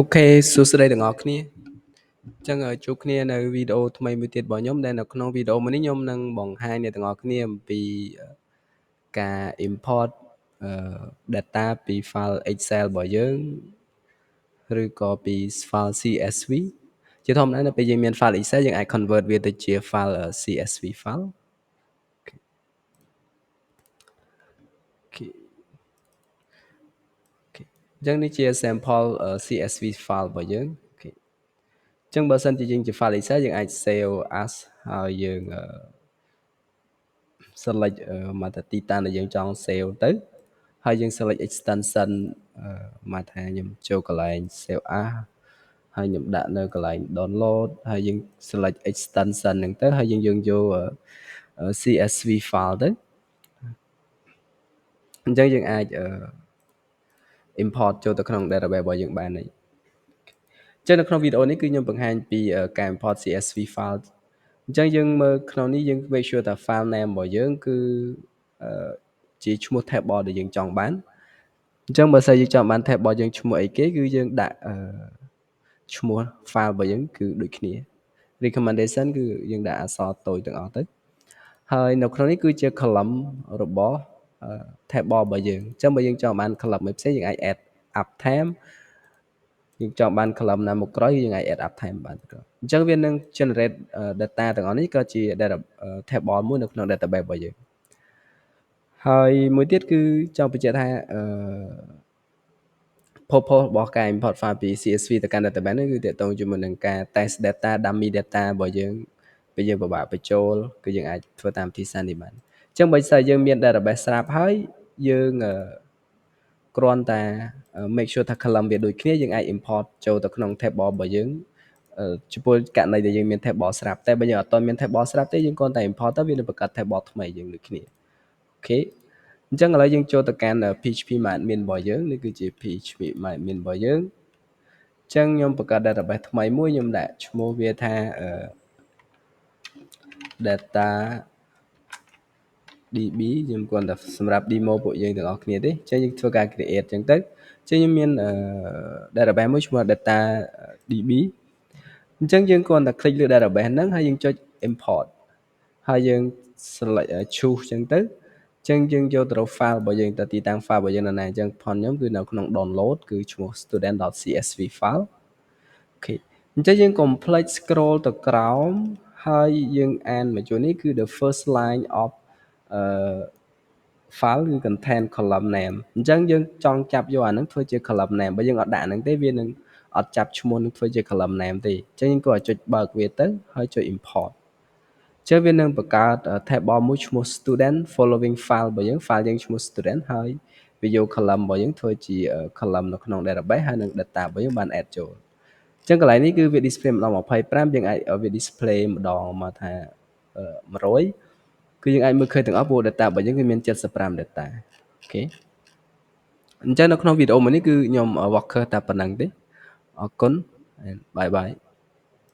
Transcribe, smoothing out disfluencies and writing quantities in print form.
OK សួស្តីទាំងអស់គ្នាអញ្ចឹងជួបគ្នានៅវីដេអូថ្មីមួយទៀតរបស់ខ្ញុំដែលនៅក្នុងវីដេអូមួយនេះខ្ញុំនឹងបង្ហាញអ្នកទាំងអស់គ្នាអំពីការ import data ពី file Excel របស់យើងឬក៏ពី file CSV ជាធម្មតានៅពេលយើងមាន file Excel យើងអាច convert វាទៅជា file CSV file អញ្ចឹងនេះជា sample CSV file របស់យើងអញ្ចឹងបើសិនជាយើងជា file Excel យើងអាច save as ហើយយើង select មកតែទីតាំងដែលយើងចង់ save ទៅហើយយើង select extension មកថាខ្ញុំចូលកន្លែង save as ហើយខ្ញុំដាក់នៅកន្លែង download ហើយយើង select extension ហ្នឹងទៅហើយយើងយក CSV file ទៅអញ្ចឹងយើងអាច import ចូលទៅក្នុង database របស់យើងបានហើយអញ្ចឹងនៅក្នុងវីដេអូនេះគឺខ្ញុំបង្ហាញពីការ import CSV file អញ្ចឹងយើងមើលក្នុងនេះយើង make sure ថា file name របស់យើងគឺជាឈ្មោះ table ដែលយើងចង់បានអញ្ចឹងបើសិនយើងចង់បាន table របស់យើងឈ្មោះអីគេគឺយើងដាក់ឈ្មោះ file របស់យើងគឺដូចគ្នា recommendation គឺយើងដាក់អក្សរតូចទាំងអស់ទៅហើយនៅក្នុងនេះគឺជា column របស់ table របស់យើងអញ្ចឹងបើយើងចង់បាន column មួយផ្សេងយើងអាច add uptime យើងចង់បាន column ណាមកក្រោយយើងអាច add uptime បានអញ្ចឹងវានឹង generate data ទាំងអស់នេះក៏ជា table មួយនៅក្នុង database របស់យើងហើយមួយទៀតគឺចង់បញ្ជាក់ថាpurpose របស់ការ import file ពី CSV ទៅកាន់ database នេះគឺទាក់ទងជាមួយនឹងការ test data dummy data របស់យើងពេលយើងពិបាកបញ្ចូលគឺយើងអាចធ្វើតាមវិធីសាស្ត្រនេះបានអញ្ចឹងបើសិនយើងមាន database ស្រាប់ហើយយើងគ្រាន់តែ make sure ថា column វាដូចគ្នាយើងអាច import ចូលទៅក្នុង table របស់យើងចំពោះករណីដែលយើងមាន table ស្រាប់តែបើយើងអត់ទាន់មាន table ស្រាប់ទេយើងគ្រាន់តែ import ទៅវានឹងបង្កើត table ថ្មីយើងដូចគ្នាអូខេអញ្ចឹងឥឡូវយើងចូលទៅកាន់ PHP admin របស់យើងនេះគឺជា PHP admin របស់យើងអញ្ចឹងខ្ញុំបង្កើត database ថ្មីមួយខ្ញុំដាក់ឈ្មោះវាថា data db ខ្ញុំគ្រាន់តែសម្រាប់ demo ពួកយើងទាំងអស់គ្នាទេអញ្ចឹងយើងធ្វើការ create អញ្ចឹងទៅអញ្ចឹងខ្ញុំមាន database មួយឈ្មោះ data db អញ្ចឹងយើងគ្រាន់តែ click លើ database ហ្នឹងហើយយើងចុច import ហើយយើង select choose អញ្ចឹងទៅអញ្ចឹងយើងយកទៅ file របស់យើងទៅទីតាំង file របស់យើងនៅណាអញ្ចឹងផនខ្ញុំគឺនៅក្នុង download គឺឈ្មោះ student.csv file អូខេអញ្ចឹងយើង complete scroll ទៅក្រោមហើយយើងអានមកជួននេះគឺ the first line of file គឺ contain column name អញ្ចឹងយើងចង់ចាប់យកអាហ្នឹងធ្វើជា column name បើយើងអត់ដាក់ហ្នឹងទេវានឹងអត់ចាប់ឈ្មោះនឹងធ្វើជា column name ទេអញ្ចឹងយើងក៏ចុចបើកវាទៅហើយចុច import អញ្ចឹងវានឹងបង្កើត table មួយឈ្មោះ student following file របស់យើង file យើងឈ្មោះ student ហើយវាយក column របស់យើងធ្វើជា column នៅក្នុង database ហើយនឹង data របស់យើងបាន add ចូលអញ្ចឹងកន្លែងនេះគឺវា display ម្ដង25យើងអាចឲ្យវា display ម្ដងមកថា100គឺយើងអាចមើលឃើញទាំងអស់ព្រោះ data របស់យើងគឺមាន75 data អូខេអញ្ចឹងនៅក្នុងវីដេអូមួយនេះគឺខ្ញុំ worker តែប៉ុណ្្នឹងទេអរគុណ bye bye